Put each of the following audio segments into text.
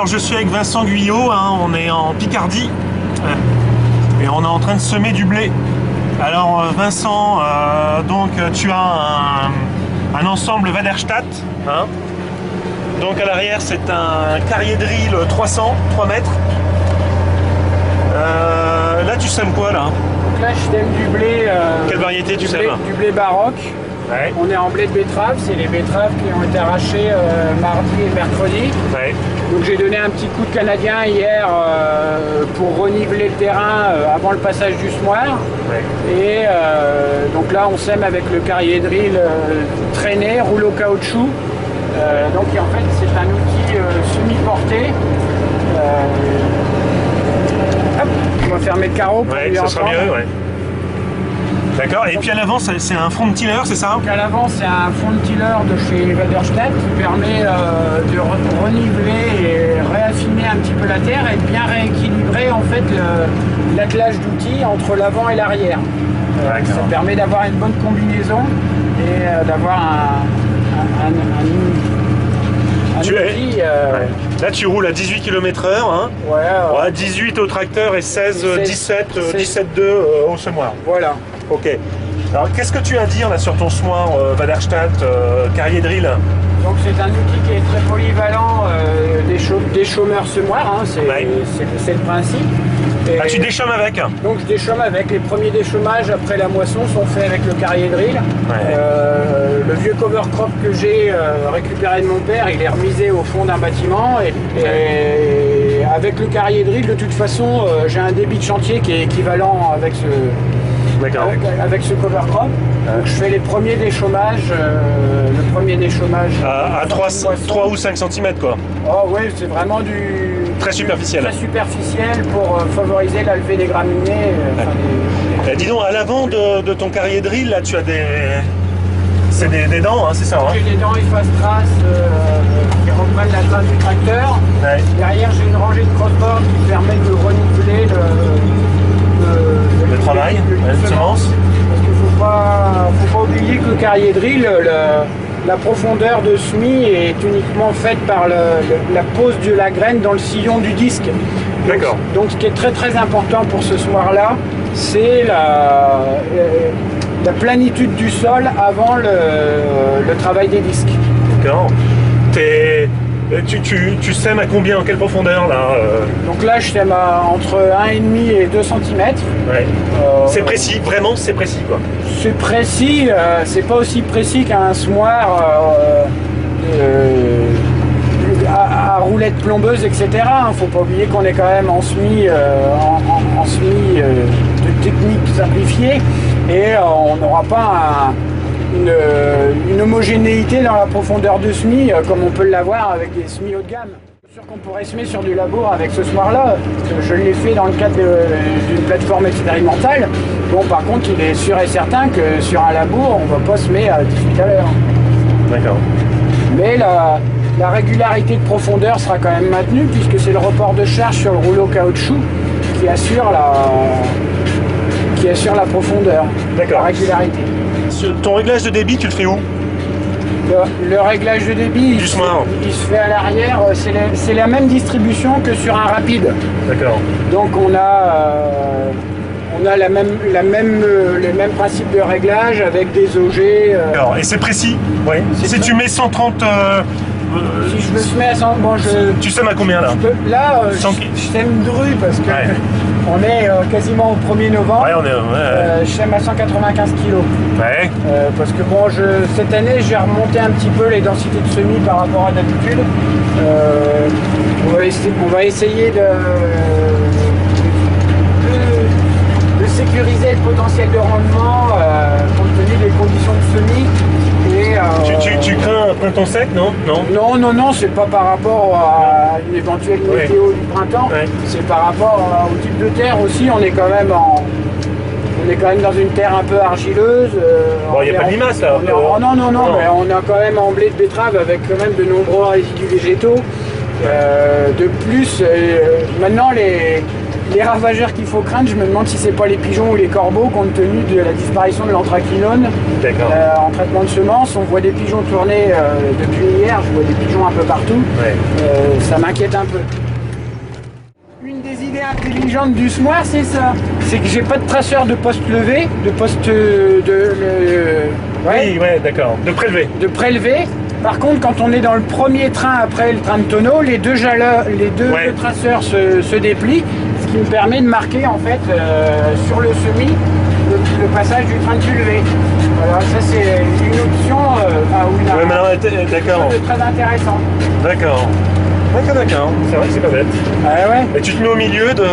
Alors je suis avec Vincent Guyot, hein, on est en Picardie et on est en train de semer du blé. Alors Vincent, donc tu as un ensemble Waderstadt, hein. Donc à l'arrière c'est un carrier drill 300, 3 mètres. Là tu sèmes quoi là? Donc là je sème du blé. Quelle variété tu sèmes? Du blé baroque. Ouais. On est en blé de betterave, c'est les betteraves qui ont été arrachées mardi et mercredi. Ouais. Donc j'ai donné un petit coup de canadien hier pour reniveler le terrain avant le passage du semoir. Ouais. Et donc là on sème avec le carrier drill traîné, rouleau caoutchouc. Donc en fait c'est un outil semi-porté. Hop, on va fermer le carreau pour Ouais, ça sera mieux, ouais. D'accord, et puis à l'avant c'est un front tiller, c'est ça? Donc à l'avant c'est un front tiller de chez Waderstadt qui permet de reniveler et réaffiner un petit peu la terre et de bien rééquilibrer en fait l'attelage d'outils entre l'avant et l'arrière. Ça permet d'avoir une bonne combinaison et d'avoir un outil. Là tu roules à 18 km/h, hein. Ouais, 18 au tracteur et 17,2 au semoir. Voilà. Ok. Alors qu'est-ce que tu as à dire là sur ton semoir Waderstadt carrier drill? Donc c'est un outil qui est très polyvalent des chômeurs semoirs, hein, c'est le principe. Et tu déchômes avec? Donc je déchôme avec. Les premiers déchômages après la moisson sont faits avec le carrier drill. Ouais. Le vieux cover crop que j'ai récupéré de mon père, il est remisé au fond d'un bâtiment et avec le carrier drill de toute façon j'ai un débit de chantier qui est équivalent avec ce cover crop. Donc je fais les premiers déchômages, à 3 ou 5 cm quoi. Oh oui, c'est vraiment du très superficiel. Très superficiel pour favoriser la levée des graminées. Dis donc, à l'avant de ton carrier drill, là tu as c'est des dents, hein, c'est ça, hein? J'ai des dents efface traces qui reprennent la trace du tracteur. Ouais. Derrière j'ai une rangée de crossbar qui permet de renouveler le travail, la semence. Parce qu'il ne faut pas oublier que le carrier drill, la profondeur de semis est uniquement faite par la pose de la graine dans le sillon du disque. D'accord. Donc ce qui est très très important pour ce semoir-là, c'est la planitude du sol avant le travail des disques. D'accord. Tu sèmes à combien, en quelle profondeur là Donc là je sème entre 1,5 et 2 cm. Ouais. C'est précis, vraiment c'est précis quoi. C'est précis, c'est pas aussi précis qu'un semoir à roulette plombeuse, etc. Faut pas oublier qu'on est quand même en semis, de technique simplifiée et on n'aura pas une homogénéité dans la profondeur de semis comme on peut l'avoir avec des semis haut de gamme. C'est sûr qu'on pourrait semer sur du labour avec ce semoir-là. Je l'ai fait dans le cadre d'une plateforme expérimentale. Bon, par contre, il est sûr et certain que sur un labour, on ne va pas semer à 18 à l'heure. D'accord. Mais la régularité de profondeur sera quand même maintenue puisque c'est le report de charge sur le rouleau caoutchouc qui assure la profondeur, la régularité. Ton réglage de débit, tu le fais où? Le réglage de débit, il se fait à l'arrière, c'est la même distribution que sur un rapide. D'accord. Donc on a le même principe de réglage avec des OG. D'accord. Et c'est précis? Oui. Si tu mets 130... si je me mets à 100... Bon, tu sèmes à combien là? Je sème dru parce que on est quasiment au 1er novembre. Ouais, je sème à 195 kg. Ouais. Parce que bon, cette année, j'ai remonté un petit peu les densités de semis par rapport à d'habitude. On va essayer de sécuriser le potentiel de rendement compte tenu des conditions de semis. Tu crains un printemps sec, non? Non, c'est pas par rapport à une éventuelle météo du printemps, c'est par rapport au type de terre aussi. On est quand même dans une terre un peu argileuse. Il n'y a pas de limaces là. Non, mais on est quand même en blé de betterave avec quand même de nombreux résidus végétaux. De plus, maintenant les ravageurs qu'il faut craindre, je me demande si c'est pas les pigeons ou les corbeaux, compte tenu de la disparition de l'anthraquinone. D'accord. En traitement de semences, on voit des pigeons tourner depuis hier, je vois des pigeons un peu partout. Ouais. Ça m'inquiète un peu. Une des idées intelligentes du Smoir, c'est ça. C'est que j'ai pas de traceur de poste levé, de poste Oui, ouais, d'accord. De prélever. de prélevé. Par contre, quand on est dans le premier train après le train de tonneau, les deux Ouais. traceurs se déplient, ce qui me permet de marquer en fait sur le semis le passage du train de sulvé. Voilà, ça c'est une option ou une Ouais, maintenant, d'accord. très intéressante. D'accord. D'accord. C'est vrai que c'est pas bête. Ah ouais. Et tu te mets au milieu de...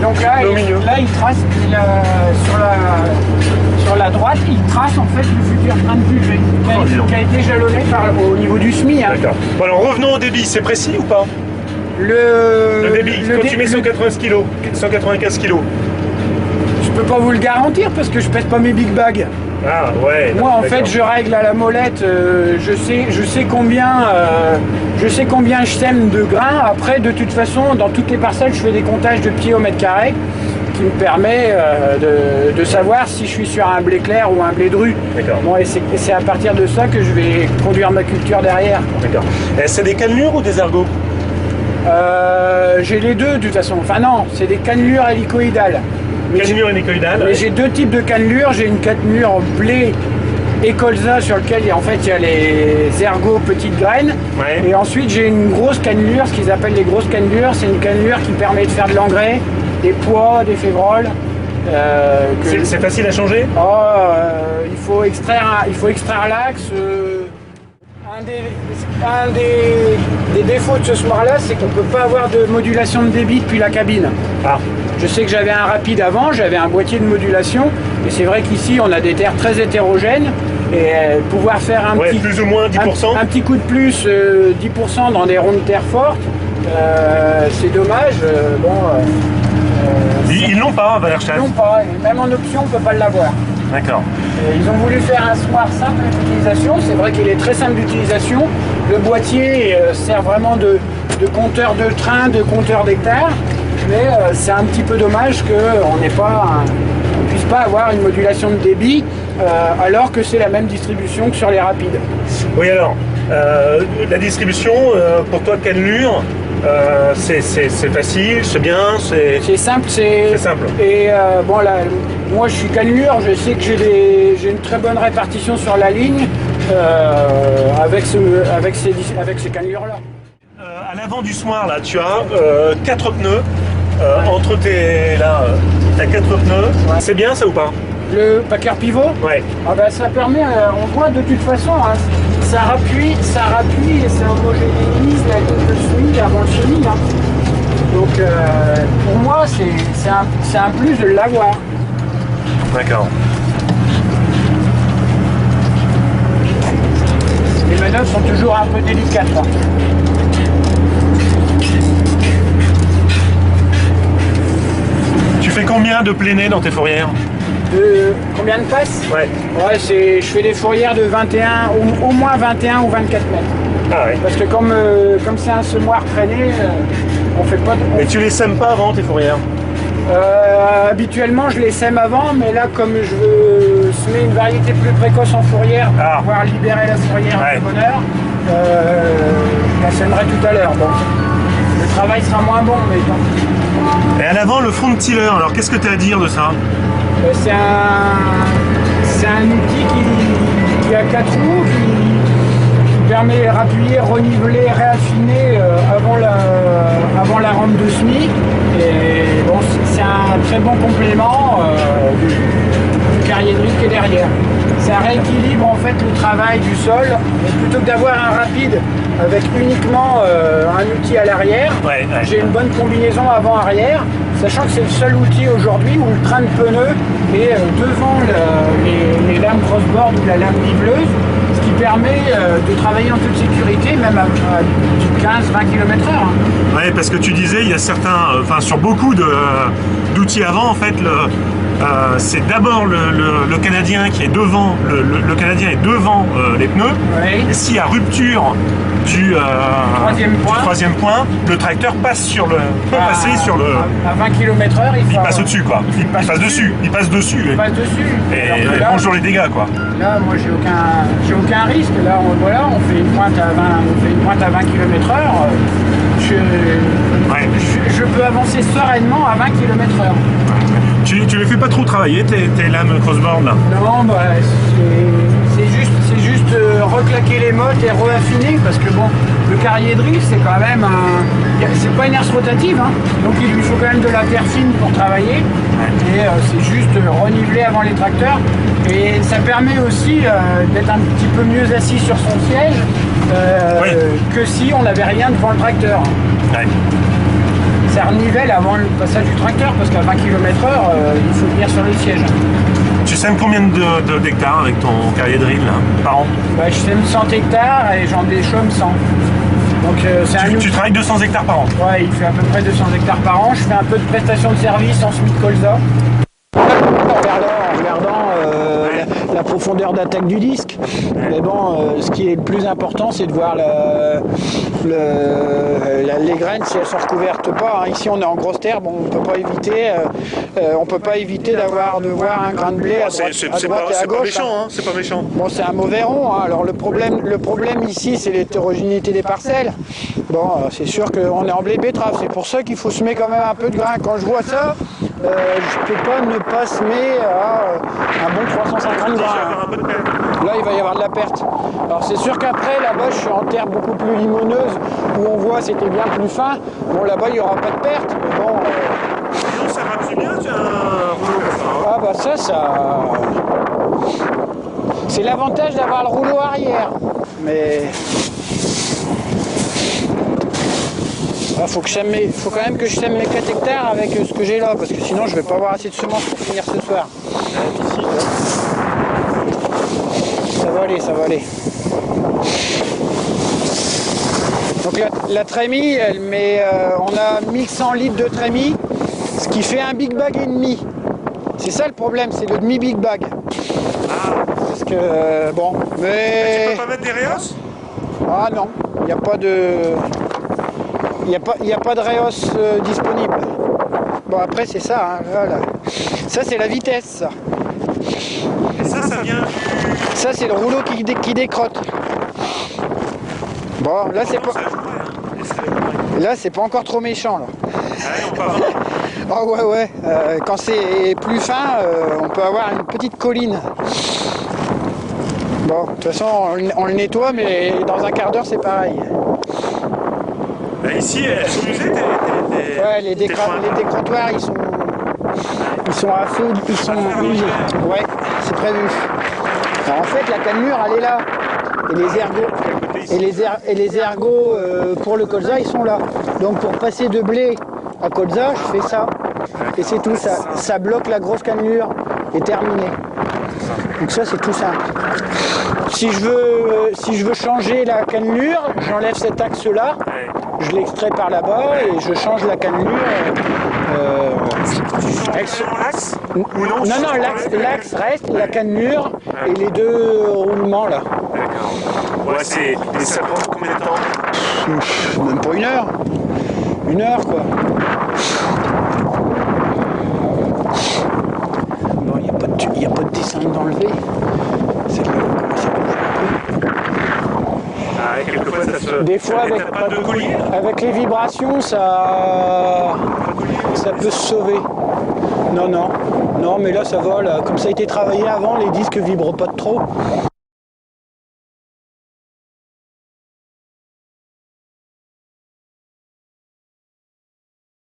Donc là, Au milieu. il trace sur la droite, il trace en fait le futur train de sulvé dis donc. qui a été jalonné au niveau du SMI. Hein. D'accord. Bon, alors revenons au débit, c'est précis ou pas? Le débit, quand tu mets 195 kg, 195 kg. Je peux pas vous le garantir parce que je pèse pas mes big bags. Ah ouais. Moi en d'accord. fait je règle à la molette, je sais combien je sème de grains. Après de toute façon dans toutes les parcelles je fais des comptages de pieds au mètre carré qui me permet de savoir si je suis sur un blé clair ou un blé dru. D'accord. Bon, et c'est à partir de ça que je vais conduire ma culture derrière. D'accord. Et c'est des cannelures ou des ergots? J'ai les deux de toute façon. Enfin non, c'est des cannelures hélicoïdales. Mais Cannelure hélicoïdale. Mais j'ai deux types de cannelures. J'ai une cannelure blé et colza sur lequel en fait il y a les ergots petites graines. Ouais. Et ensuite j'ai une grosse cannelure, ce qu'ils appellent les grosses cannelures. C'est une cannelure qui permet de faire de l'engrais, des pois, des févroles. C'est facile à changer? Il faut extraire l'axe. Un des défauts de ce Smoir-là, c'est qu'on ne peut pas avoir de modulation de débit depuis la cabine. Ah. Je sais que j'avais un rapide avant, j'avais un boîtier de modulation, et c'est vrai qu'ici on a des terres très hétérogènes, et pouvoir faire plus ou moins 10%. un petit coup de plus, 10% dans des ronds de terre fortes, c'est dommage. Ils l'ont pas, Wallerstedt. Non pas, et même en option on ne peut pas l'avoir. D'accord. Ils ont voulu faire un Smoir simple d'utilisation, c'est vrai qu'il est très simple d'utilisation. Le boîtier sert vraiment de compteur de train, de compteur d'hectares, mais c'est un petit peu dommage qu'on ne puisse pas avoir une modulation de débit alors que c'est la même distribution que sur les rapides. Oui, alors, la distribution, pour toi, cannelure, c'est facile, c'est bien, C'est simple, c'est simple. Et bon là, moi je suis cannelure, je sais que j'ai une très bonne répartition sur la ligne avec ces cannelures-là. À l'avant du Smoir, là, tu as 4 pneus. Entre t'as 4 pneus. Ouais. C'est bien ça ou pas? Le packer pivot, Ouais. ah ben, ça permet, on voit de toute façon, hein, ça rappuie et ça homogénéise la ligne de semis avant le semis. Hein. Donc pour moi c'est un plus de l'avoir. D'accord. Les manœuvres sont toujours un peu délicates. Là. Tu fais combien de plénés dans tes fourrières? Combien de passes? Ouais. Ouais, je fais des fourrières de 21, au moins 21 ou 24 mètres. Ah ouais. Parce que comme c'est un semoir traîné, on fait pas de... Mais tu les sèmes pas avant tes fourrières? Habituellement, je les sème avant, mais là, comme je veux semer une variété plus précoce en fourrière, pour pouvoir libérer la fourrière du bonheur, je la sèmerai tout à l'heure. Donc, le travail sera moins bon, mais tant pis. Et à l'avant, le front tiller, alors qu'est-ce que tu as à dire de ça? C'est un outil qui a 4 roues, qui permet de rappuyer, reniveler, réaffiner avant la rampe de semis. Et bon, c'est un très bon complément du carrier de riz qui est derrière. Ça rééquilibre en fait le travail du sol. Et plutôt que d'avoir un rapide avec uniquement un outil à l'arrière, j'ai une bonne combinaison avant-arrière, sachant que c'est le seul outil aujourd'hui où le train de pneus est devant les lames crossboard ou la lame niveleuse, ce qui permet de travailler en toute sécurité, même à 15-20 km/h. Ouais, parce que tu disais, il y a certains, sur beaucoup d'outils avant, en fait, c'est d'abord le Canadien qui est devant, le Canadien est devant les pneus. Oui. Et s'il y a rupture du troisième point, le tracteur passe sur le peut passer sur le. À 20 km/h, Il passe au-dessus quoi. Il passe dessus. Il passe dessus. Il passe dessus. Et là, bonjour les dégâts quoi. Là, moi j'ai aucun risque. Là, on fait une pointe à 20 km/h. Je peux avancer sereinement à 20 km/h. Tu les fais pas trop travailler tes lames crossboard là? Non, bah, c'est juste reclaquer les mottes et reaffiner parce que bon, le carrier drill c'est quand même c'est pas une herse rotative, hein, donc il lui faut quand même de la terre fine pour travailler et c'est juste reniveler avant les tracteurs et ça permet aussi d'être un petit peu mieux assis sur son siège que si on n'avait rien devant le tracteur. Ouais. Ça renivelle avant le passage du tracteur parce qu'à 20 km/h il faut venir sur le siège. Tu sèmes combien d'hectares avec ton carrier drill là, par an? Bah, je sème 100 hectares et j'en déchaume 100. Donc tu travailles 200 hectares par an? Ouais, il fait à peu près 200 hectares par an. Je fais un peu de prestation de service en SMIC colza. En regardant la profondeur d'attaque du disque. Mais bon, ce qui est le plus important, c'est de voir les graines si elles sont recouvertes pas. Hein. Ici, on est en grosse terre, bon, on peut pas éviter de voir un grain de blé à droite, et à gauche. C'est pas méchant, hein. C'est pas méchant. Bon, c'est un mauvais rond. Hein. Alors le problème ici, c'est l'hétérogénéité des parcelles. Bon, c'est sûr qu'on est en blé betterave. C'est pour ça qu'il faut semer quand même un peu de grain. Quand je vois ça, je peux pas ne pas semer un bon 350 grains. Là, il va y avoir de la perte. Alors c'est sûr qu'après, là-bas, je suis en terre beaucoup plus limoneuse, où on voit c'était bien plus fin. Bon, là-bas, il n'y aura pas de perte. Mais bon. Ça va plus bien, tu as un rouleau. Ah bah ça. C'est l'avantage d'avoir le rouleau arrière. Mais. Faut quand même que je sème mes 4 hectares avec ce que j'ai là, parce que sinon je vais pas avoir assez de semences pour finir ce soir. Ça va aller. Donc la trémie, on a 1100 litres de trémie, ce qui fait un big bag et demi. C'est ça le problème, c'est le demi big bag. Parce que bon, mais. Tu peux pas mettre des réos? Ah non, il n'y a pas de. Il n'y a pas de Reos disponible. Bon après c'est ça, hein, voilà. Ça c'est la vitesse. Ça. Et ça vient. Ça c'est le rouleau qui décrotte. Bon là c'est pas. Là c'est pas encore trop méchant là. Ah ouais. Quand c'est plus fin, on peut avoir une petite colline. Bon, de toute façon on le nettoie, mais dans un quart d'heure c'est pareil. Ici, elles sont usées ouais, les décrotoirs, ils sont à feu, ils sont usés. Ouais, c'est prévu. Alors, en fait, la cannelure, elle est là. Et les ergots pour le colza, ils sont là. Donc, pour passer de blé à colza, je fais ça. Et c'est tout. Ça bloque la grosse cannelure et terminé. Donc ça, c'est tout simple. Si je veux changer la cannelure, j'enlève cet axe-là. Je l'extrais par là-bas et je change la cannelure. L'axe Non, l'axe reste, la cannelure et les deux roulements là. D'accord. Ouais, et ça prend combien de temps? Même pas 1 heure. 1 heure quoi. Bon, il n'y a pas de dessin d'enlever. C'est là où commence à bouger un peu. Quelquefois, ça se. Des fois, avec les vibrations, ça peut se sauver. Non, mais là, ça va. Là. Comme ça a été travaillé avant, les disques vibrent pas de trop.